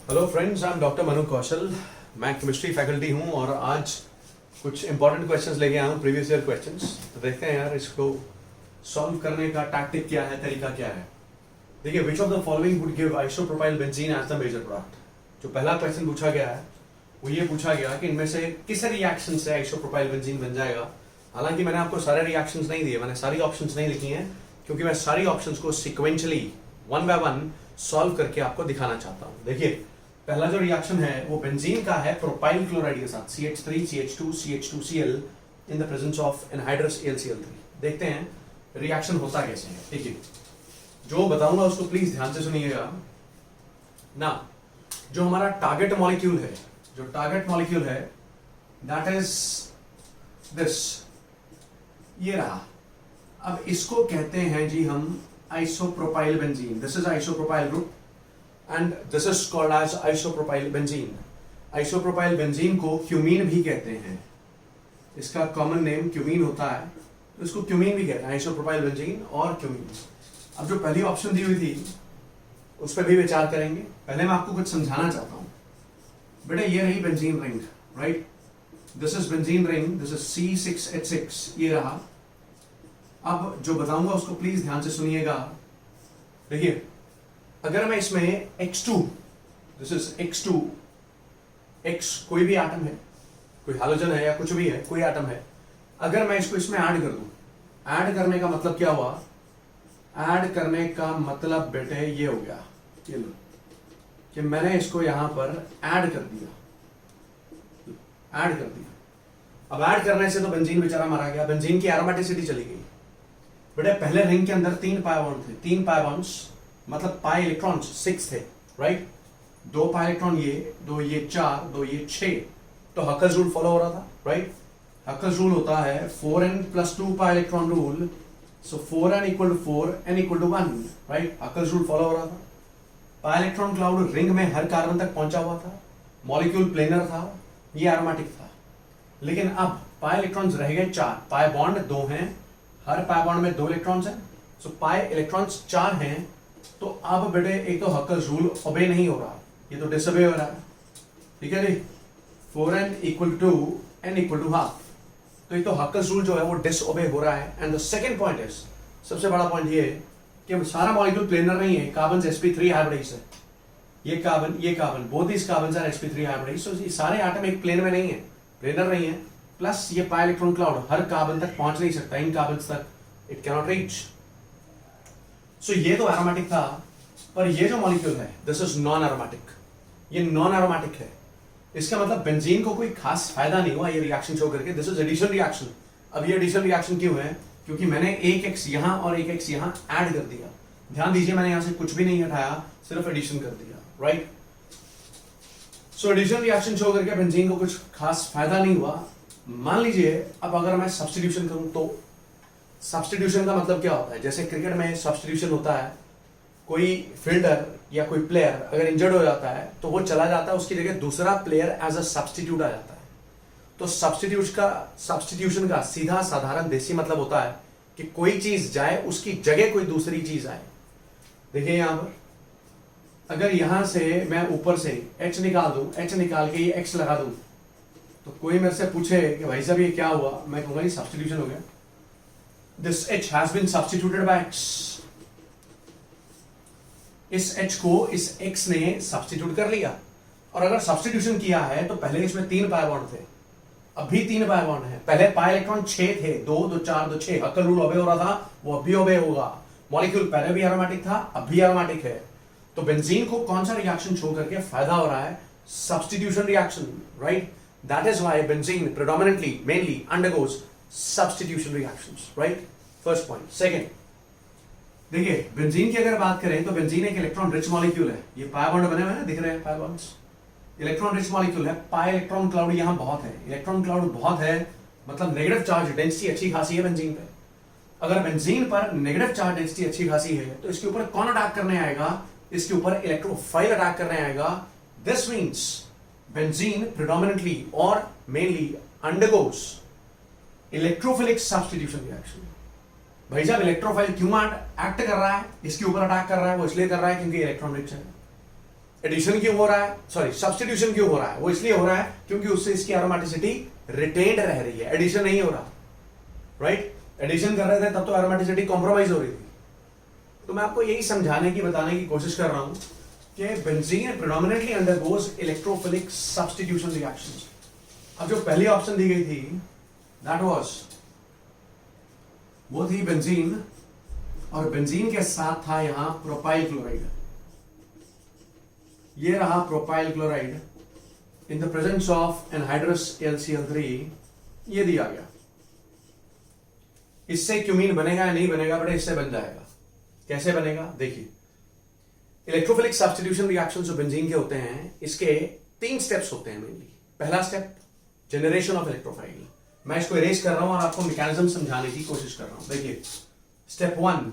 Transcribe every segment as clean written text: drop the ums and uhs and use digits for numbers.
Hello friends, I am doctor Manu Kaushal. मैं chemistry faculty हूँ और आज कुछ इंपॉर्टेंट क्वेश्चंस लेके आया हूँ, प्रीवियस ईयर क्वेश्चंस। तो देखते हैं यार इसको सॉल्व करने का टैक्टिक क्या है, तरीका क्या है। देखिए, which of the following would give isopropyl benzene as the major product. जो पहला क्वेश्चन पूछा गया है वो ये पूछा गया कि इनमें से किस रिएक्शन से आइसोप्रोपाइल बेंजीन बन जाएगा। हालांकि मैंने आपको सारे रिएक्शंस नहीं दिए, मैंने सारी ऑप्शंस नहीं लिखी हैं, क्योंकि मैं सारी ऑप्शंस को sequentially one by one solve करके आपको दिखाना चाहता हूँ। देखिए, पहला जो रिएक्शन है वो बेंजीन का है प्रोपाइल क्लोराइड के साथ CH3 CH2 CH2Cl in the presence of anhydrous AlCl3। देखते हैं रिएक्शन होता कैसे है। ठीक है, जो बताऊंगा उसको प्लीज ध्यान से सुनिएगा ना। जो हमारा टारगेट मॉलिक्यूल है, जो टारगेट मॉलिक्यूल है दैट इज दिस, ये रहा। अब इसको कहते हैं जी हम isopropyl benzene. This is isopropyl group and this is called as isopropyl benzene। Isopropyl benzene को क्यूमीन भी कहते हैं, इसका कॉमन नेम क्यूमीन होता है, तो इसको क्यूमीन भी कहते हैं, आइसोप्रोपाइल बेंजीन और क्यूमीन। अब जो पहली ऑप्शन दी हुई थी उस पर भी विचार करेंगे। पहले मैं आपको कुछ समझाना चाहता हूं। बेटा, ये रही benzene ring, right? This is benzene ring, this is C6H6, ये रहा। अब जो बताऊंगा उसको प्लीज ध्यान से सुनिएगा। देखिए, अगर मैं इसमें X2, this is X2, X कोई भी एटम है, कोई हाइड्रोजन है या कुछ भी है, कोई एटम है, अगर मैं इसको इसमें ऐड कर दूं, ऐड करने का मतलब क्या हुआ? ऐड करने का मतलब बेटे ये हो गया, ये लो, कि मैंने इसको यहां पर ऐड कर दिया, ऐड कर दिया। अब ऐड करने से तो बेंजीन बेचारा मारा गया, बेंजीन की एरोमेटिसिटी चली गई। बेटे, पहले रिंग के अंदर 3 पाई बॉन्ड थे, 3 पाई बॉन्ड्स मतलब पाई इलेक्ट्रॉन्स 6 थे, राइट? 2 पाई इलेक्ट्रॉन ये, 2 ये 4, 2 ये 6, तो हकल्स रूल फॉलो हो रहा था, राइट? हकल्स रूल होता है 4n + 2 पाई इलेक्ट्रॉन रूल, सो 4n = 4, n = 1, right? Huckel's rule follow हो रहा था। पाई इलेक्ट्रॉन क्लाउड रिंग में हर कार्बन तक पहुंचा हुआ था, मॉलिक्यूल प्लेनर था, ये एरोमेटिक था। लेकिन अब पाई इलेक्ट्रॉन्स रह गए 4, पाई बॉन्ड 2 हैं, हर पाई बॉन्ड में 2 इलेक्ट्रॉन्स हैं, सो पाई इलेक्ट्रॉन्स 4 हैं। तो अब बेटे, एक तो हकल्स रूल ओबे नहीं हो रहा, ये तो डिसओबे हो रहा है, ठीक है जी? 4n = n = ½ तो ये तो हकल्स रूल जो है वो डिसओबे हो रहा है। And the second point is, सबसे बड़ा पॉइंट ये कि सारा मॉलिक्यूल प्लेनर नहीं है, कार्बन sp3 हाइब्रिडाइज है, ये carbon both this carbons are sp3 hybridise, so ये सारे एटम एक प्लेन में नहीं है, प्लेनर नहीं है। प्लस ये पाई इलेक्ट्रॉन क्लाउड हर कार्बन तक पहुंच नहीं सकता, इन कार्बन तक इट कैन नॉट रीच। सो ये तो एरोमेटिक था, पर ये जो मॉलिक्यूल है दिस इज नॉन एरोमेटिक, ये नॉन एरोमेटिक है। इसका मतलब बेंजीन को कोई खास फायदा नहीं हुआ ये रिएक्शन शो करके। This is addition reaction. अब ये एडिशन रिएक्शन क्यों है? क्योंकि मैंने एक X यहां और एक X यहां ऐड कर दिया। ध्यान दीजिए, मैंने यहां से कुछ भी नहीं हटाया, सिर्फ एडिशन कर दिया, right? So addition reaction show करके बेंजीन को कुछ खास फायदा नहीं हुआ। मान लीजिए अब अगर मैं सब्स्टिट्यूशन करूं, तो सब्स्टिट्यूशन का मतलब क्या होता है? जैसे क्रिकेट में सब्स्टिट्यूशन होता है, कोई फील्डर या कोई प्लेयर अगर इंजर्ड हो जाता है तो वो चला जाता है, उसकी जगह दूसरा प्लेयर एज अ सब्स्टिट्यूट आ जाता है। तो सब्स्टिट्यूशन का सीधा साधारण देसी मतलब होता है कि कोई चीज जाए, उसकी जगह कोई दूसरी चीज आए। देखिए यहां पर अगर यहां से मैं ऊपर से H निकाल दूं, H निकाल के ये X लगा दूं, तो कोई मेरे से पूछे कि भाई साहब ये क्या हुआ, मैं कहूंगा ये सब्स्टिट्यूशन हो गया। This H has been substituted by X। इस H को इस X ने सब्स्टिट्यूट कर लिया। और अगर सब्स्टिट्यूशन किया है तो पहले इसमें 3 पाई बॉन्ड थे, अब भी 3 पाई बॉन्ड है। पहले पाई इलेक्ट्रॉन 6 थे, 2 2 4 2 6, हकल रूल ओबे हो रहा था, वो अब भी ओबे होगा। मॉलिक्यूल पहले भी एरोमेटिक था, अब भी एरोमेटिक है। तो बेंजीन को कौन सा रिएक्शन शो करके फायदा हो रहा है? Substitution reaction, right? That is why benzene predominantly mainly undergoes substitution reactions, right? First point. Second, देखिए बेंजीन की अगर बात करें तो बेंजीन एक इलेक्ट्रॉन रिच मॉलिक्यूल है। ये पाई बॉन्ड बने हुए हैं, दिख रहे हैं pi bonds, electron rich molecule है। पाई इलेक्ट्रॉन क्लाउड यहां बहुत है, इलेक्ट्रॉन क्लाउड बहुत है, मतलब नेगेटिव चार्ज डेंसिटी अच्छी खासी है बेंजीन पे। अगर बेंजीन पर नेगेटिव चार्ज डेंसिटी अच्छी खासी है तो इसके ऊपर कौन अटैक करने आएगा? इसके ऊपर इलेक्ट्रोफाइल अटैक करने आएगा। दिस मीन्स बेंजीन प्रेडोमिनेंटली और mainly undergoes electrophilic substitution reaction. भाई साहब, इलेक्ट्रोफाइल क्यों एक्ट कर रहा है, इसके ऊपर अटैक कर रहा है? वो इसलिए कर रहा है क्योंकि इलेक्ट्रॉन रिच है। एडिशन क्यों हो रहा है, सॉरी सब्स्टिट्यूशन क्यों हो रहा है, वो इसलिए हो रहा है क्योंकि उससे इसकी एरोमेटिसिटी रिटेन्ड रह रही है, एडिशन नहीं हो रहा, राइट। एडिशन कर रहे थे तब तो एरोमेटिसिटी कॉम्प्रोमाइज हो रही थी। तो मैं आपको यही समझाने की बताने की कोशिश कर रहा हूं कि benzene predominantly undergoes electrophilic substitution reactions. अब जो पहली ऑप्शन दी गई थी दैट वाज, वो थी बेंजीन, और बेंजीन के साथ था यहां प्रोपाइल क्लोराइड। ये रहा propyl chloride in the presence of anhydrous AlCl3, ये दिया गया। इससे क्यूमीन बनेगा या नहीं बनेगा बेटा, इससे बन जाएगा। कैसे बनेगा देखिए, इलेक्ट्रोफिलिक सब्स्टिट्यूशन रिएक्शन जो बेंजीन के होते हैं, इसके 3 स्टेप्स होते हैं मेनली। पहला स्टेप जनरेशन ऑफ इलेक्ट्रोफाइल। मैं इसको इरेज कर रहा हूं और आपको मैकेनिज्म समझाने की कोशिश कर रहा हूं। देखिए step 1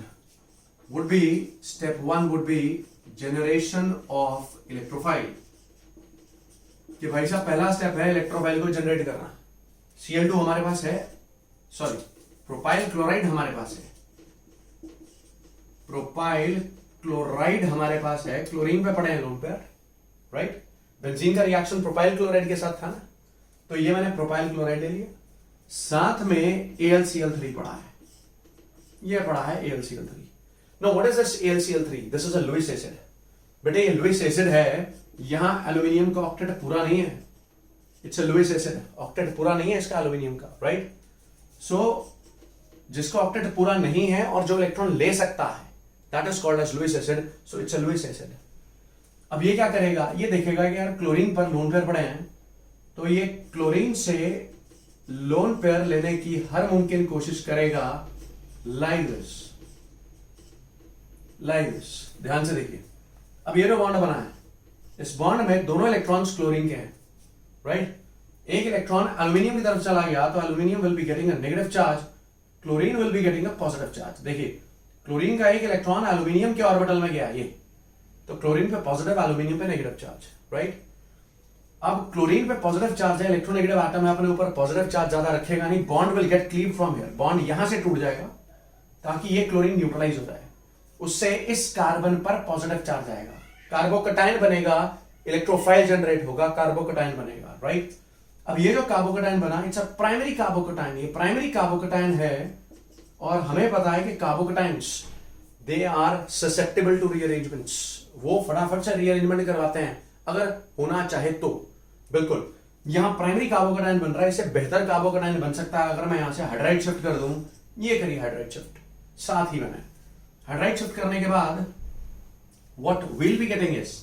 would be generation of electrophile. कि भाई साहब पहला स्टेप है इलेक्ट्रोफाइल को जनरेट करना। Cl2 हमारे पास है, सॉरी प्रोपाइल क्लोराइड हमारे पास है, प्रोपाइल क्लोराइड हमारे पास है, क्लोरीन पे पड़े हैं लोन पेयर, राइट। बेंजीन का रिएक्शन प्रोपाइल क्लोराइड के साथ था ना, तो ये मैंने प्रोपाइल क्लोराइड ले लिया, साथ में AlCl3 पड़ा है, ये पड़ा है AlCl3। No what is this AlCl3? This is a Lewis acid. बेटे ये लुईस एसिड है, यहां एल्यूमिनियम का ऑक्टेट पूरा नहीं है, it's a Lewis acid, octet पूरा नहीं है इसका एल्यूमिनियम का, राइट। सो जिसका ऑक्टेट पूरा नहीं है और जो इलेक्ट्रॉन ले सकता है that is called as Lewis acid, so it's a Lewis acid. अब ये क्या करेगा, ये देखेगा कि यार क्लोरीन पर लोन पेयर पड़े हैं, तो ये क्लोरीन से लोन पेयर लेने की हर मुमकिन कोशिश करेगा, लाइक दिस। ध्यान से देखिए, अब ये जो बॉन्ड बना है, इस बॉन्ड में दोनों इलेक्ट्रॉन्स क्लोरीन के हैं, राइट। एक इलेक्ट्रॉन एल्यूमिनियम की तरफ चला गया तो aluminium will be getting a negative charge, chlorine will be getting a positive charge. देखिए क्लोरीन का एक इलेक्ट्रॉन एल्यूमिनियम के ऑर्बिटल में गया, ये तो क्लोरीन पे पॉजिटिव, एल्यूमिनियम पे नेगेटिव चार्ज, राइट। अब क्लोरीन पे पॉजिटिव चार्ज है, इलेक्ट्रोनेगेटिव एटम है, अपने ऊपर पॉजिटिव चार्ज ज्यादा रखेगा नहीं, bond will get cleave from here, bond यहां से टूट जाएगा ताकि ये क्लोरीन न्यूट्रलाइज हो जाए, उससे इस कार्बन पर पॉजिटिव चार्ज आएगा, कार्बोकटाइन बनेगा, इलेक्ट्रोफाइल जनरेट होगा, कार्बोकटाइन बनेगा, राइट। अब ये जो कार्बोकटाइन बना, इट्स अ प्राइमरी कार्बोकटाइन, ये प्राइमरी कार्बोकटाइन है, और हमें पता है कि carbocations they are susceptible to rearrangements, वो फटाफट से रीअरेंजमेंट करवाते हैं अगर होना चाहे तो। बिल्कुल यहां प्राइमरी कार्बोकटाइन बन रहा है, इससे बेहतर कार्बोकटाइन बन सकता है अगर मैं यहां से हाइड्राइड शिफ्ट कर दूं, ये करिए हाइड्राइड शिफ्ट, साथ ही मैंने हाइड्राइड शिफ्ट करने के बाद what will be getting is,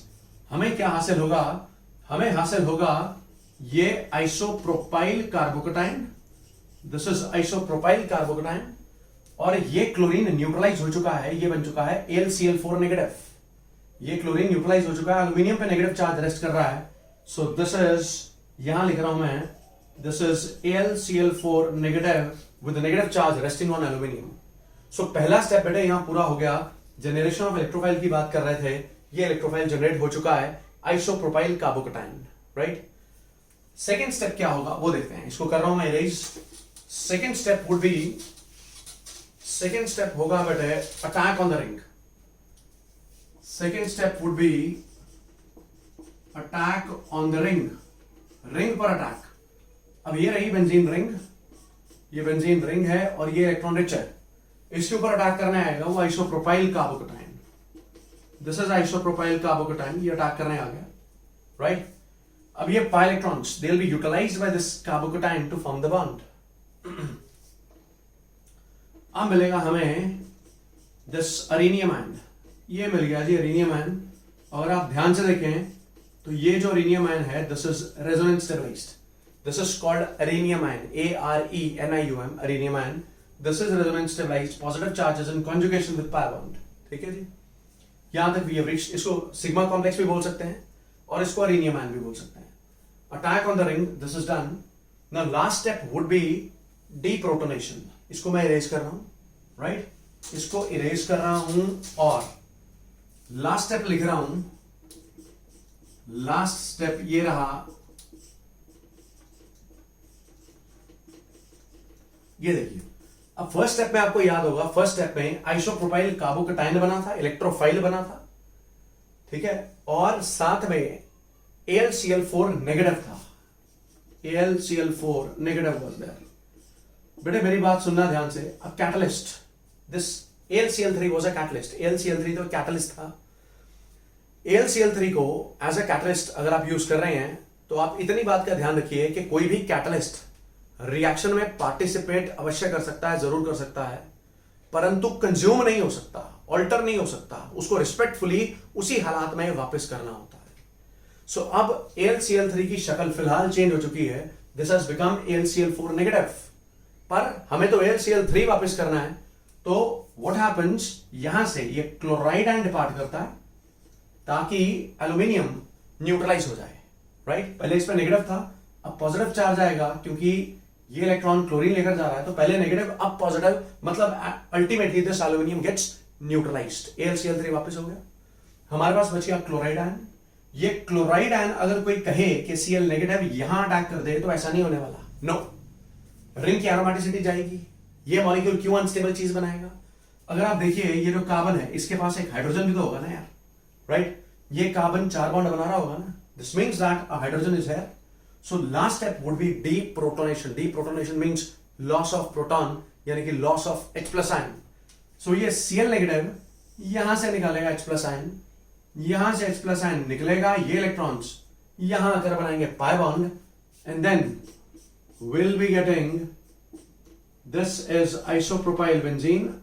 हमें क्या हासिल होगा, हमें हासिल होगा ये आइसोप्रोपाइल कार्बोकटाइन, दिस इज आइसोप्रोपाइल कार्बोकटाइन, और ये क्लोरीन न्यूट्रलाइज हो चुका है, ये बन चुका है AlCl4 नेगेटिव, ये क्लोरीन न्यूट्रलाइज हो चुका है, एल्यूमिनियम पे नेगेटिव चार्ज रेस्ट कर रहा है, सो दिस इज, यहां लिख रहा हूं मैं, this is AlCl4 negative with negative charge resting on aluminium. So पहला स्टेप बेटे यहां पूरा हो गया, जनरेशन ऑफ इलेक्ट्रोफाइल की बात कर रहे थे, ये इलेक्ट्रोफाइल जनरेट हो चुका है, आइसोप्रोपाइल कार्बोकटाइन, राइट। सेकेंड स्टेप क्या होगा वो देखते हैं, इसको कर रहा हूं मैं इरेज। सेकेंड स्टेप होगा बेटे attack on the ring. Second step would be attack on the ring, ring पर अटैक। अब ये रही बेंजीन रिंग, ये बेंजीन रिंग है और ये इलेक्ट्रॉन रिच है, इसके ऊपर अटैक करने आएगा वो आइसोप्रोपाइल कार्बोकटाइन, दिस इज आइसोप्रोपाइल कार्बोकटाइन, ये अटैक करने आ गया, राइट। अब ये pi electrons they will be utilized by this carbocation to form the bond. अब मिलेगा हमें this अरेनियम आयन, ये मिल गया जी अरेनियम आयन, और आप ध्यान से देखें तो ये जो अरेनियम आयन है this is resonance stabilised, this is called arenium ion, ARENIUM, arenium ion, this is resonance stabilised, positive charges in conjugation with pi bond, ठीक है जी। यहां तक वी हैव रीच्ड, इसको सिग्मा कॉम्प्लेक्स भी बोल सकते हैं और इसको अरेनियम आयन भी बोल सकते हैं। Attack on the ring, this is done. Now last step would be deprotonation, इसको मैं इरेज कर रहा हूं, राइट, इसको इरेज कर रहा हूं और लास्ट स्टेप लिख रहा हूं, लास्ट स्टेप ये रहा, ये देखिए। अब फर्स्ट स्टेप में आपको याद होगा, फर्स्ट स्टेप में आइसोप्रोपाइल कार्बोकटाइन बना था, इलेक्ट्रोफाइल बना था, ठीक है, और साथ में AlCl4 नेगेटिव था, AlCl4 नेगेटिव वाज देयर। बेटे मेरी बात सुनना ध्यान से। अब catalyst, this AlCl3 was a catalyst, AlCl3 तो कैटलिस्ट था। AlCl3 को एज अ कैटलिस्ट अगर आप यूज कर रहे हैं तो आप इतनी बात का ध्यान रखिए कि कोई भी कैटलिस्ट रिएक्शन में पार्टिसिपेट अवश्य कर सकता है, जरूर कर सकता है, परंतु कंज्यूम नहीं हो सकता, ऑल्टर नहीं हो सकता, उसको रिस्पेक्टफुली उसी हालात में वापस करना होता है। सो अब AlCl3 की शक्ल फिलहाल चेंज हो चुकी है, this has become AlCl4 negative, पर हमें तो AlCl3 वापस करना है। तो व्हाट हैपेंस, यहां से ये क्लोराइड आयन डिपार्ट करता है ताकि एल्यूमिनियम न्यूट्रलाइज हो जाए, राइट। पहले इस पर नेगेटिव था, अब पॉजिटिव चार्ज आएगा क्योंकि ये इलेक्ट्रॉन क्लोरीन लेकर जा रहा है, तो पहले नेगेटिव अब पॉजिटिव, मतलब ultimately this aluminium gets neutralised, AlCl3 वापस हो गया। हमारे पास बच गया क्लोराइड आयन। ये क्लोराइड आयन अगर कोई कहे कि Cl नेगेटिव यहां अटैक कर दे तो ऐसा नहीं होने वाला, नो। रिंग की एरोमेटिसिटी जाएगी, ये मॉलिक्यूल क्यों अनस्टेबल चीज बनाएगा। अगर आप देखिए ये जो कार्बन है इसके पास एक हाइड्रोजन भी तो होगा ना यार, राइट। ये कार्बन 4 बॉन्ड बना रहा होगा ना, this means that a hydrogen is here. So last step would be deprotonation. Deprotonation means loss of proton, यानी कि लॉस ऑफ H+ आयन। सो ये Cl नेगेटिव यहां से निकालेगा H+ आयन, यहां से H+ आयन निकलेगा, ये इलेक्ट्रॉन्स यहां आकर बनाएंगे pi bond, and then will be getting this is isopropyl benzene.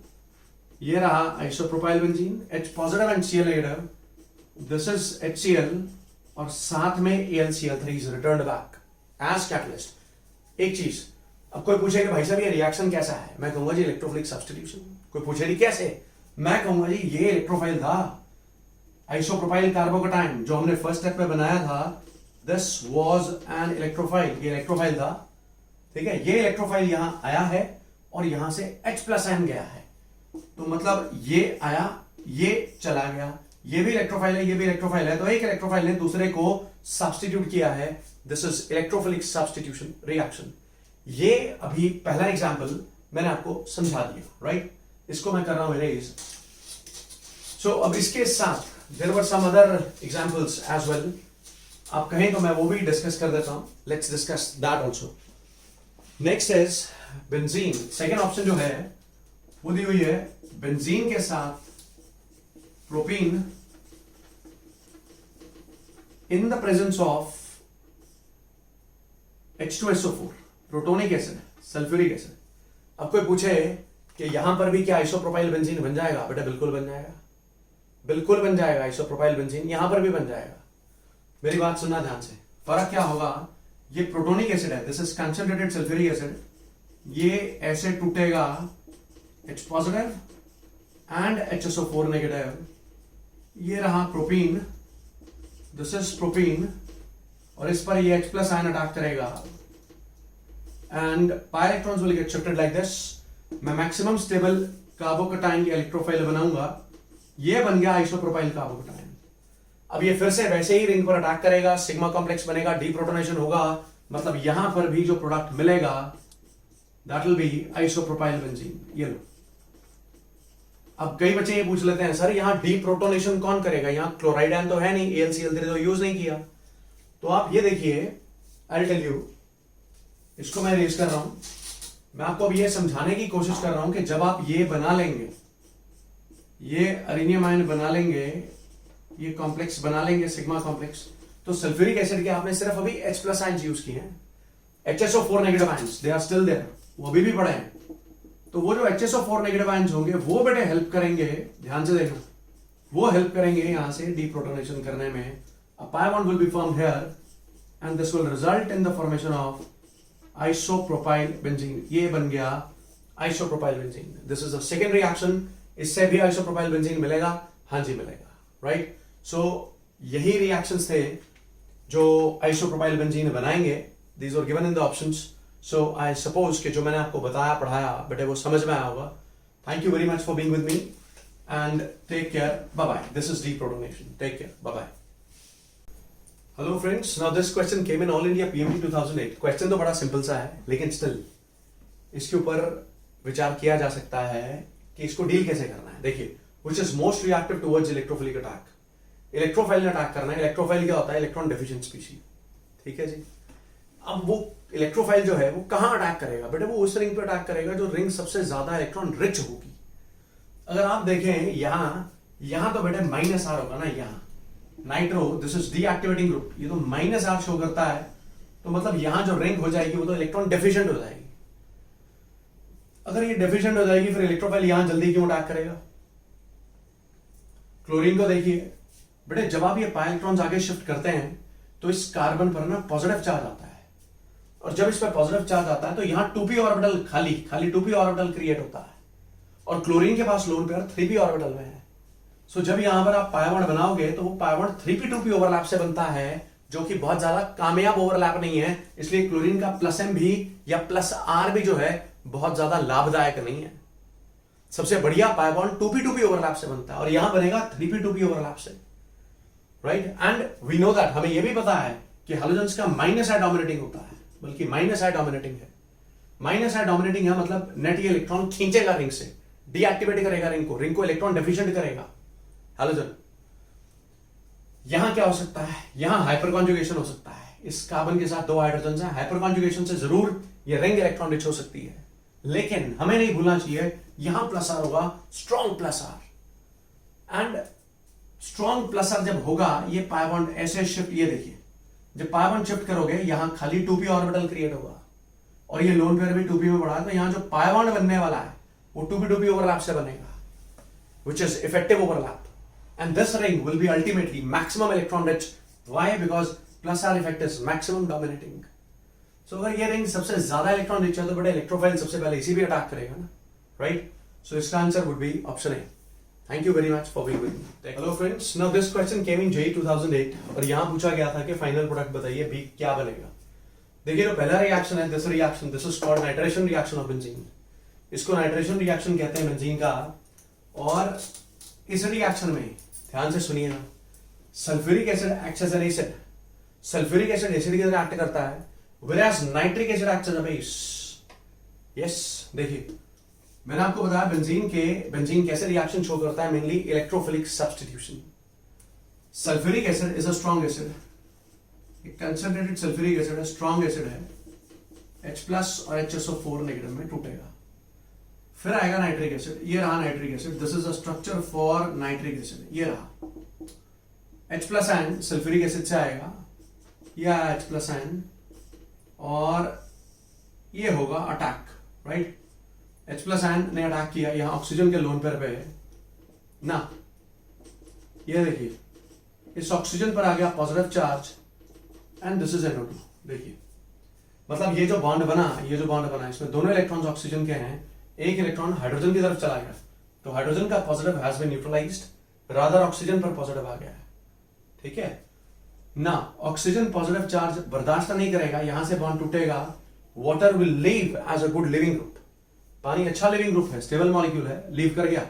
ये रहा isopropyl benzene, H positive and Cl negative, this is HCl, और साथ में AlCl3 is returned back as catalyst. एक चीज, अब कोई पूछे कि भाई साहब ये रिएक्शन कैसा है, मैं कहूंगा जी इलेक्ट्रोफिलिक सब्स्टिट्यूशन। कोई पूछे जी कैसे, मैं कहूंगा जी ये इलेक्ट्रोफाइल था, आइसोप्रोपाइल कार्बोकेटायन जो हमने फर्स्ट स्टेप में बनाया था, दिस वाज एन इलेक्ट्रोफाइल, ये इलेक्ट्रोफाइल था, ठीक है। ये इलेक्ट्रोफाइल यहां आया है और यहां से H+ आयन गया है, तो मतलब ये आया, ये चला गया, ये भी इलेक्ट्रोफाइल है, ये भी इलेक्ट्रोफाइल है, तो एक इलेक्ट्रोफाइल ने दूसरे को सब्स्टिट्यूट किया है, this is electrophilic substitution reaction. ये अभी पहला एग्जांपल मैंने आपको समझा दिया, राइट। इसको मैं कर रहा हूं इरेज। सो अब इसके साथ there were some other examples as well, आप कहें तो मैं वो भी डिस्कस कर देता हूं, let's discuss that also. Next is benzene. Second option जो है वो दी हुई है, बेंजीन के साथ propene in the presence of H2SO4, protonic acid, sulphuric acid. अब कोई पूछे कि यहां पर भी क्या आइसोप्रोपाइल बेंजीन बन जाएगा, बेटा बिल्कुल बन जाएगा, बिल्कुल बन जाएगा, आइसोप्रोपाइल बेंजीन यहां पर भी बन जाएगा। मेरी बात सुनना ध्यान से। फर्क क्या होगा, ये प्रोटोनिक एसिड है, this is concentrated sulphuric acid, ये ऐसे टूटेगा H positive and HSO4 negative, ये रहा प्रोपीन, दिस इज प्रोपीन, और इस पर ये H+ आयन अटैक करेगा and pi electrons will get shifted like this. मैं मैक्सिमम स्टेबल कार्बोकेटायन की इलेक्ट्रोफाइल बनाऊंगा, ये बन गया आइसोप्रोपाइल कार्बोकेटायन। अब ये फिर से वैसे ही रिंग पर अटैक करेगा, सिग्मा कॉम्प्लेक्स बनेगा, डीप्रोटोनेशन होगा, मतलब यहां पर भी जो प्रोडक्ट मिलेगा that will be isopropyl benzene. ये लो। अब कई बच्चे ये पूछ लेते हैं सर यहां डीप्रोटोनेशन कौन करेगा, यहां क्लोराइड आयन तो है नहीं, AlCl3 तो यूज नहीं किया। तो आप ये देखिए, आई विल टेल यू, इसको मैं रेज कर रहा हूं, मैं आपको अब ये समझाने की कोशिश कर रहा हूं कि जब आप ये बना लेंगे, ये अरेनियम आयन बना लेंगे, ये कॉम्प्लेक्स बना लेंगे सिग्मा कॉम्प्लेक्स, तो सल्फ्यूरिक एसिड के आपने सिर्फ अभी H+ आयंस यूज किए हैं, HSO4 negative ions they are still there, वो अभी भी पड़े हैं। तो वो जो HSO4 नेगेटिव आयंस होंगे वो बेटे हेल्प करेंगे, ध्यान से देखना, वो हेल्प करेंगे यहां से डीप्रोटोनेशन करने में। A pi bond will be formed here and this will result in the formation of isopropyl benzene. ये बन गया isopropyl benzene. This is the second reaction. इससे भी आइसोप्रोपाइल बेंजीन मिलेगा, हाँ जी मिलेगा, राइट। सो यही रिएक्शंस थे जो आइसोप्रोपाइल बेंजीन बनाएंगे, these were given in the options. So I suppose कि जो मैंने आपको बताया पढ़ाया बेटे वो समझ में आया होगा। Thank you very much for being with me and take care, bye bye. This is deprotonation, take care, bye bye. Hello friends, now this question came in all India PMT 2008। Question तो बड़ा simple सा है, लेकिन still इसके ऊपर विचार किया जा सकता है कि इसको डील कैसे करना है। देखिए, which is most reactive towards electrophilic attack. Electrophile ने अटैक करना है। इलेक्ट्रोफाइल क्या होता है? इलेक्ट्रॉन डेफिशिएंट स्पीशीज, ठीक है जी। अब वो इलेक्ट्रोफाइल जो है वो कहां अटैक करेगा बेटे? वो उस रिंग पे अटैक करेगा जो रिंग सबसे ज्यादा इलेक्ट्रॉन रिच होगी। अगर आप देखें यहां तो बेटे माइनस आर होगा ना, यहां nitro, this is deactivating group, ये तो माइनस आर शो करता है, तो मतलब यहां जो रिंग हो जाएगी वो तो इलेक्ट्रॉन डेफिशिएंट हो जाएगी। अगर ये डेफिशिएंट हो जाएगी फिर इलेक्ट्रोफाइल यहां जल्दी क्यों अटैक करेगा? क्लोरीन को देखिए बेटे, जब आप ये पाई इलेक्ट्रॉन्स आगे शिफ्ट करते हैं तो इस कार्बन पर ना पॉजिटिव चार्ज आता है, और जब इस पर पॉजिटिव चार्ज आता है तो यहां 2p ऑर्बिटल खाली 2p ऑर्बिटल क्रिएट होता है, और क्लोरीन के पास लोन पेयर 3p ऑर्बिटल में है। सो जब यहां पर आप पाई बॉन्ड बनाओगे तो वो पाई बॉन्ड 3p2p ओवरलैप से बनता है, जो कि बहुत ज्यादा कामयाब ओवरलैप नहीं है। इसलिए क्लोरीन का प्लस एम भी या प्लस आर भी जो है बहुत ज्यादा लाभदायक नहीं है। सबसे बढ़िया पाई बॉन्ड 2p2p ओवरलैप से बनता है, और यहां बनेगा 3p2p ओवरलैप से, right. And we know that, हमें यह भी पता है कि हैलोजेंस का माइनस आई डोमिनेटिंग होता है, बल्कि माइनस आई डोमिनेटिंग है। माइनस आई डोमिनेटिंग है मतलब नेट ये इलेक्ट्रॉन खींचेगा रिंग से, डीएक्टिवेट करेगा रिंग को इलेक्ट्रॉन डेफिशिएंट करेगा हैलोजन। यहां क्या हो सकता है? यहां हाइपर कॉन्जुगेशन हो सकता है। इस कार्बन के साथ 2 हाइड्रोजन है, हाइपर कॉन्जुगेशन से जरूर ये रिंग इलेक्ट्रॉन रिच हो सकती है, लेकिन हमें नहीं भूलना चाहिए यहां प्लस आर होगा, strong plus R. And strong plus R जब होगा, ये पाई बॉन्ड ऐसे शिफ्ट, ये देखिए जब पाई बॉन्ड शिफ्ट करोगे यहां खाली 2p ऑर्बिटल क्रिएट होगा, और ये लोन पेयर भी 2p में बढ़ा, तो यहां जो पाई बॉन्ड बनने वाला है वो 2p2p ओवरलैप से बनेगा, which is effective overlap, and this ring will be ultimately maximum electron rich. Why? Because plus R effect is maximum dominating. So अगर ये रिंग सबसे ज्यादा इलेक्ट्रॉन रिच है तो बड़े इलेक्ट्रोफाइल सबसे पहले इसी भी अटैक करेगा ना, राइट? सो इसका answer would be option A. Thank you very much for being with me. Hello friends, now this question came in JEE 2008, और यहां पूछा गया था कि फाइनल प्रोडक्ट बताइए बी क्या बनेगा। देखिए, जो पहला रिएक्शन है, this reaction, this is called nitration reaction of benzene. इसको नाइट्रेशन रिएक्शन कहते हैं बेंजीन का। और इस रिएक्शन में ध्यान से सुनिएगा, sulphuric acid acts as an acid. Sulphuric acid acid की तरह एक्ट करता है, whereas nitric acid acts as a base. Yes, देखिए मैंने आपको बताया बेंजीन कैसे रिएक्शन शो करता है, mainly electrophilic substitution. Sulphuric acid is a strong acid, concentrated sulphuric acid है, स्ट्रॉन्ग एसिड है, H+ और HSO4 नेगेटिव में टूटेगा। फिर आएगा नाइट्रिक एसिड, ये रहा nitric acid, this is a structure for nitric acid, ये रहा H+N सल्फ्यूरिक एसिड से आएगा, या H+N, और ये होगा अटैक, राइट। H+N ने अटैक किया, यहां ऑक्सीजन के लोन पेयर पे है ना, ये देखिए इस ऑक्सीजन पर आ गया positive charge, and this is NO2। देखिए मतलब ये जो बॉन्ड बना इसमें दोनों इलेक्ट्रॉन्स ऑक्सीजन के हैं, एक इलेक्ट्रॉन हाइड्रोजन की तरफ चला गया, तो हाइड्रोजन का positive has been neutralised, rather oxygen पर पॉजिटिव आ गया है, ठीक है ना। ऑक्सीजन पॉजिटिव चार्ज बर्दाश्त नहीं करेगा, यहां से बॉन्ड टूटेगा, water will leave as a good leaving group. पानी अच्छा लिविंग ग्रुप है, स्टेबल मॉलिक्यूल है, लीव कर गया।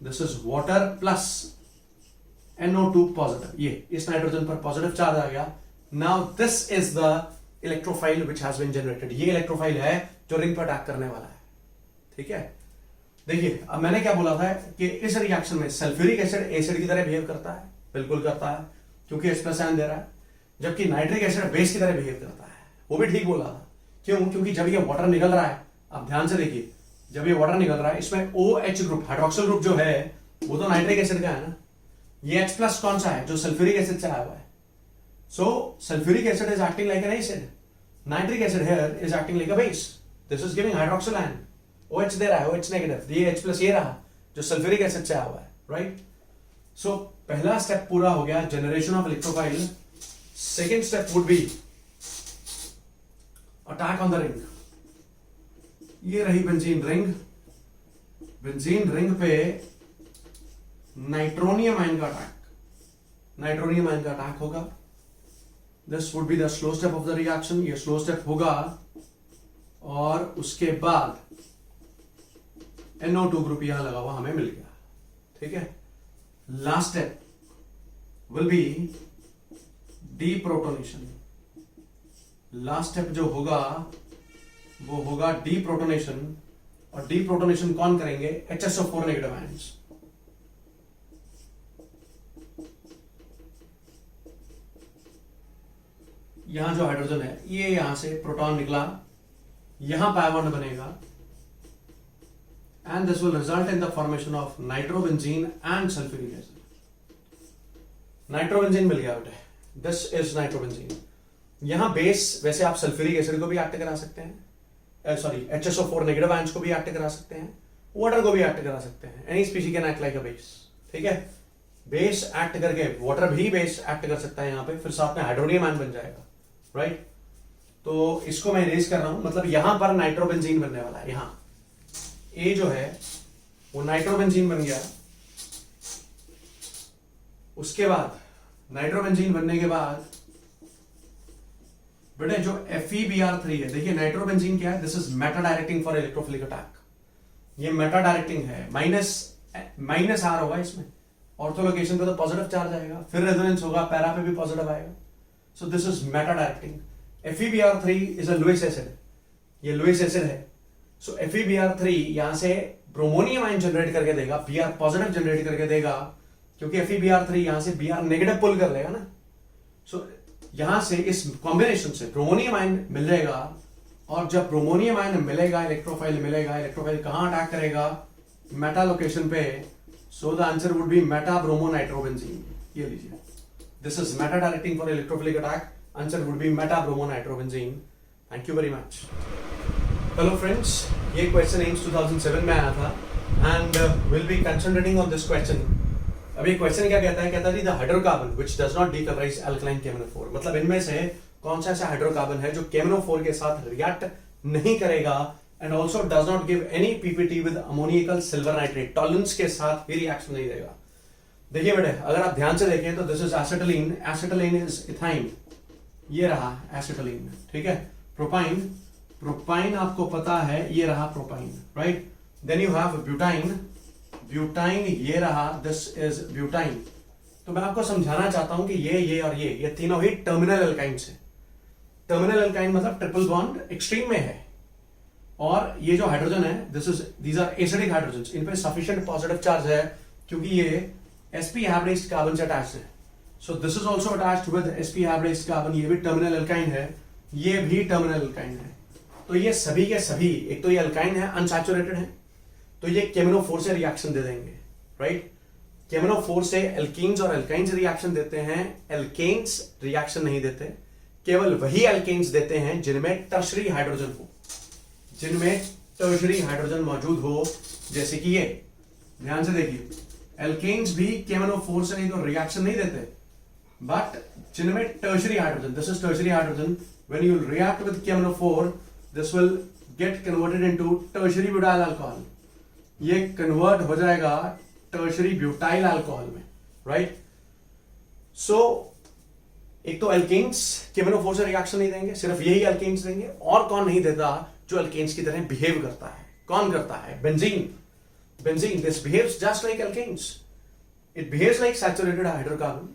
This is water plus NO2 positive, ये इस नाइट्रोजन पर पॉजिटिव चार्ज आ गया। Now this is the electrophile which has been generated. ये इलेक्ट्रोफाइल है जो रिंग पर अटैक करने वाला है, ठीक है। देखिए अब मैंने क्या बोला था कि इस रिएक्शन में सल्फ्यूरिक एसिड एसिड की तरह बिहेव करता है, बिल्कुल करता है, क्योंकि H+N दे रहा है, जबकि नाइट्रिक एसिड बेस की तरह बिहेव करता है। वो भी ठीक बोला था, क्यों? क्योंकि जब ये वाटर निकल रहा है, आप ध्यान से देखिए, जब ये वाटर निकल रहा है इसमें OH ग्रुप, हाइड्रोक्सिल ग्रुप जो है वो तो नाइट्रिक एसिड का है ना, ये H+ कौन सा है? जो सल्फ्यूरिक एसिड से आया हुआ है। So sulphuric acid is acting like an acid, nitric acid here is acting like a base, this is giving hydroxyl ion, OH दे रहा है, OH नेगेटिव, ये H+ ये रहा जो सल्फ्यूरिक एसिड से आया हुआ है, राइट। सो पहला स्टेप पूरा हो गया, generation of electrophile. Second step would be attack on the ring. ये रही बेंजीन रिंग पे नाइट्रोनियम आयन का अटैक होगा। This would be the slow step of the reaction, ये स्लो स्टेप होगा, और उसके बाद NO2 ग्रुप यहां लगा हुआ हमें मिल गया, ठीक है। Last step will be deprotonation. Last step जो होगा वो होगा डीप्रोटोनेशन, और डीप्रोटोनेशन कौन करेंगे? HSO4 negative ions. यहां जो हाइड्रोजन है ये यहां से प्रोटॉन निकला, यहां पाई बॉन्ड बनेगा and this will result in the formation of nitrobenzene and sulphuric acid. Nitrobenzene मिल गया बेटे, दिस इज नाइट्रोबेंजीन। यहां बेस वैसे आप सल्फ्यूरिक एसिड को भी एक्ट करा सकते हैं, सॉरी HSO4 नेगेटिव आयंस को भी एक्ट करा सकते हैं, वाटर को भी एक्ट करा सकते हैं। Any species can act like a base, ठीक है। बेस एक्ट करके वाटर भी बेस एक्ट कर सकता है यहां पे, फिर साथ में हाइड्रोनियम आयन बन जाएगा, राइट। तो इसको मैं इरेज कर रहा हूं, मतलब यहां पर नाइट्रोबेंजीन बनने वाला है। यहां ए जो है वो नाइट्रोबेंजीन बन गया। उसके बाद नाइट्रोबेंजीन बनने के बाद बेटे जो FeBr3 है, देखिए नाइट्रोबेंजीन क्या है, this is meta directing for electrophilic attack. ये मेटा डायरेक्टिंग है, माइनस आर होगा इसमें, ऑर्थो लोकेशन पे तो पॉजिटिव चार्ज आएगा, फिर रेजोनेंस होगा, पैरा पे भी पॉजिटिव आएगा। So this is meta directing. FeBr3 is a Lewis acid, ये लुईस एसिड है। सो FeBr3 यहां से ब्रोमोनियम आयन जनरेट करके देगा, Br पॉजिटिव जनरेट करके देगा, क्योंकि FeBr3 यहां से Br नेगेटिव पुल कर लेगा ना। सो यहां से इस कॉम्बिनेशन से ब्रोमोनियम आयन मिल जाएगा, और जब ब्रोमोनियम आयन मिलेगा, इलेक्ट्रोफाइल मिलेगा, इलेक्ट्रोफाइल कहां अटैक करेगा, मेटा लोकेशन पे। So the answer would be Meta bromo nitrobenzene. ये लीजिए, this is meta directing for electrophilic attack, answer would be Meta bromo nitrobenzene. Thank you very much. Hello friends, ये question AIIMS 2007 में आया था and will be concentrating on this question. अभी question क्या कहता है, कहता है the hydrocarbon which does not decolourise alkaline KMnO4, मतलब इनमें से कौन सा ऐसा हाइड्रोकार्बन है जो KMnO4 के साथ रिएक्ट नहीं करेगा and also does not give any PPT with ammoniacal silver nitrate, Tollens के साथ भी रिएक्शन नहीं देगा। देखिए बेटे, अगर आप ध्यान से देखें तो this is acetylene, acetylene is ethyne, ये रहा एसिटिलीन, ठीक है। प्रोपाइन, प्रोपाइन आपको पता है, ये रहा propyne, right. Then you have butyne, butyne ये रहा, दिस इज ब्यूटाइन। तो मैं आपको समझाना चाहता हूं कि ये और ये तीनों ही टर्मिनल एल्काइंस हैं। टर्मिनल एल्काइन मतलब ट्रिपल बॉन्ड एक्सट्रीम में है, और ये जो हाइड्रोजन है दीज आर एसिडिक हाइड्रोजन, इन पे सफिशिएंट पॉजिटिव चार्ज है क्योंकि ये sp हाइब्रिडाइज्ड कार्बन से अटैच्ड है। सो this is also attached with sp hybridised carbon, ये भी टर्मिनल एल्काइन है, ये भी टर्मिनल एल्काइन है। तो ये सभी के सभी, एक तो ये एल्काइन है, अनसैचुरेटेड है, तो ये KMnO4 से रिएक्शन दे देंगे, राइट। KMnO4 से एल्कीन्स और एल्काइंस रिएक्शन देते हैं, एल्केन्स रिएक्शन नहीं देते, केवल वही एल्केन्स देते हैं जिनमें टर्शरी हाइड्रोजन हो, जिनमें टर्शरी हाइड्रोजन मौजूद हो, जैसे कि ये। ध्यान से देखिए, एल्केन्स भी KMnO4 से नहीं तो रिएक्शन नहीं देते, बट जिनमें tertiary hydrogen, this is tertiary hydrogen, when you react with KMnO4 this will get converted into tertiary butyl alcohol, ये कन्वर्ट हो जाएगा टर्शरी ब्यूटाइल अल्कोहल में, राइट। सो एक तो एल्केन्स KMnO4 से रिएक्शन नहीं देंगे, सिर्फ यही एल्केन्स देंगे, और कौन नहीं देता जो एल्केन्स की तरह बिहेव करता है, कौन करता है, benzene. Benzene this behaves just like alkanes, it behaves like saturated hydrocarbon.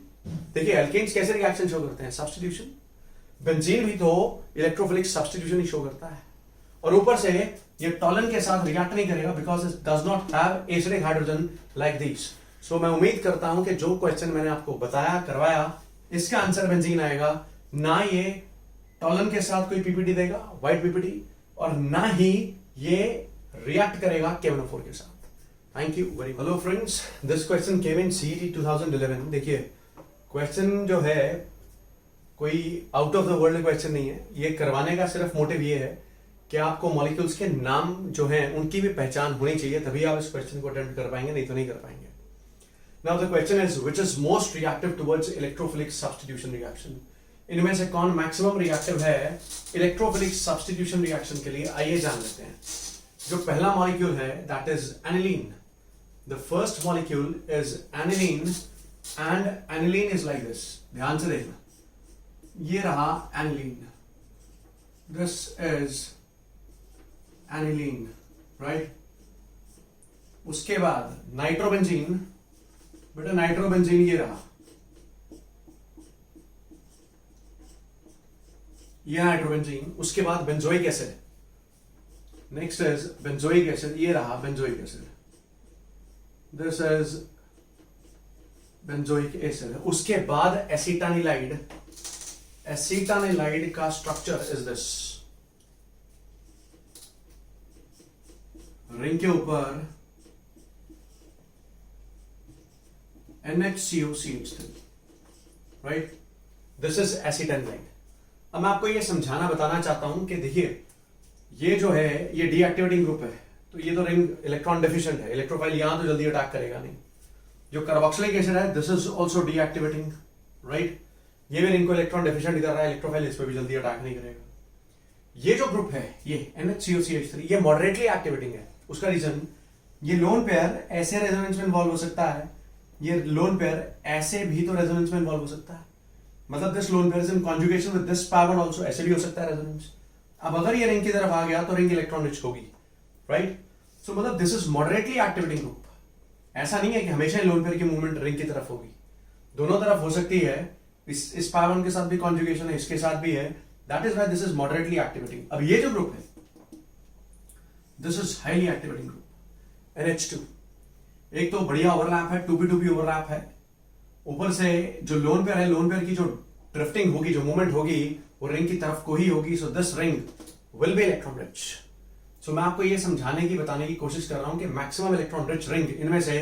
देखिए एल्केन्स कैसे रिएक्शन शो करते हैं, सब्स्टिट्यूशन। बेंजीन भी तो इलेक्ट्रोफिलिक सब्स्टिट्यूशन ही शो करता है, और ऊपर से ये टॉलन के साथ रिएक्ट नहीं करेगा because it does not have acidic hydrogen like this. So मैं उम्मीद करता हूं कि जो क्वेश्चन मैंने आपको बताया, करवाया, इसका आंसर बेंजीन आएगा, ना ये टॉलन के साथ कोई PPT देगा, व्हाइट PPT, और ना ही ये रिएक्ट करेगा KMnO4 के साथ। Thank you very much. Hello friends, this question came in CET 2011। देखिए क्वेश्चन जो है कोई out of the world question नहीं है, ये करवाने का सिर्फ मोटिव ये है कि आपको मॉलिक्यूल्स के नाम जो हैं उनकी भी पहचान होनी चाहिए, तभी आप इस क्वेश्चन को अटेम्प्ट कर पाएंगे, नहीं तो नहीं कर पाएंगे। Now the question is which is most reactive towards electrophilic substitution reaction. इनमें से कौन मैक्सिमम रिएक्टिव है इलेक्ट्रोफिलिक सब्स्टिट्यूशन रिएक्शन के लिए, आइए जान लेते हैं। जो पहला मॉलिक्यूल है that is aniline. The first molecule is aniline and aniline is like this, ध्यान से देखना, ये रहा aniline, this is aniline, right. उसके बाद नाइट्रोबेंजीन, बेटा नाइट्रोबेंजीन ये रहा, ये नाइट्रोबेंजीन। उसके बाद benzoic acid, next is benzoic acid, ये रहा benzoic acid, this is benzoic acid. उसके बाद एसिटानिलाइड, एसिटानिलाइड का स्ट्रक्चर इज दिस, रिंग के ऊपर NHCOCH3, राइट, दिस इज एसिटानिलाइड। अब मैं आपको ये समझाना बताना चाहता हूं कि देखिए ये जो है ये डीएक्टिवेटिंग ग्रुप है, तो ये तो रिंग इलेक्ट्रॉन डेफिशिएंट है, इलेक्ट्रोफाइल यहां तो जल्दी अटैक करेगा नहीं। जो कार्बोक्सिलिक एसिड है this is also deactivating, right, ये भी रिंग को इलेक्ट्रॉन डेफिशिएंट कर रहा है, इलेक्ट्रोफाइल इस पे भी जल्दी अटैक नहीं करेगा। ये जो ग्रुप है ये NHCOCH3 ये मॉडरेटली एक्टिवेटिंग है। उसका रीजन, ये लोन पेयर ऐसे रेजोनेंस में इन्वॉल्व हो सकता है, ये लोन पेयर ऐसे भी तो रेजोनेंस में इन्वॉल्व हो सकता है, मतलब this lone pair is in conjugation with this pi bond also, ऐसे भी हो सकता है रेजोनेंस। अब अगर ये रिंग की तरफ आ गया तो रिंग इलेक्ट्रॉन रिच होगी, राइट, सो मतलब this is moderately activating group. ऐसा नहीं है कि हमेशा लोन पेयर की मूवमेंट रिंग की तरफ होगी, दोनों तरफ हो सकती है, इस पाई बॉन्ड के साथ भी कॉन्जुगेशन है, इसके साथ भी है, that is why this is moderately activating. अब ये जो ग्रुप है this is highly activating group, NH2। एक तो बढ़िया ओवरलैप है, 2p2p ओवरलैप है, ऊपर से जो लोन पेयर है, लोन पेयर की जो ड्रिफ्टिंग होगी, जो मूवमेंट होगी वो रिंग की तरफ को ही होगी, so this ring will be electron rich. So मैं आपको ये समझाने की बताने की कोशिश कर रहा हूं कि मैक्सिमम इलेक्ट्रॉन रिच रिंग इनमें से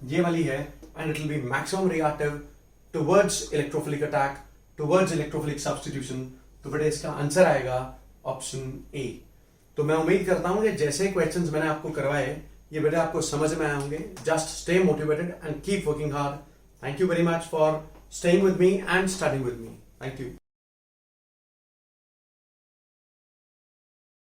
ये वाली है, and it will be maximum reactive towards electrophilic attack, towards electrophilic substitution. तो बेटा इसका आंसर आएगा ऑप्शन ए। तो मैं उम्मीद करता हूं कि जैसे क्वेश्चंस मैंने आपको करवाए ये बेटा आपको समझ में आए होंगे। Just stay motivated and keep working hard. Thank you very much for staying with me and studying with me. Thank you.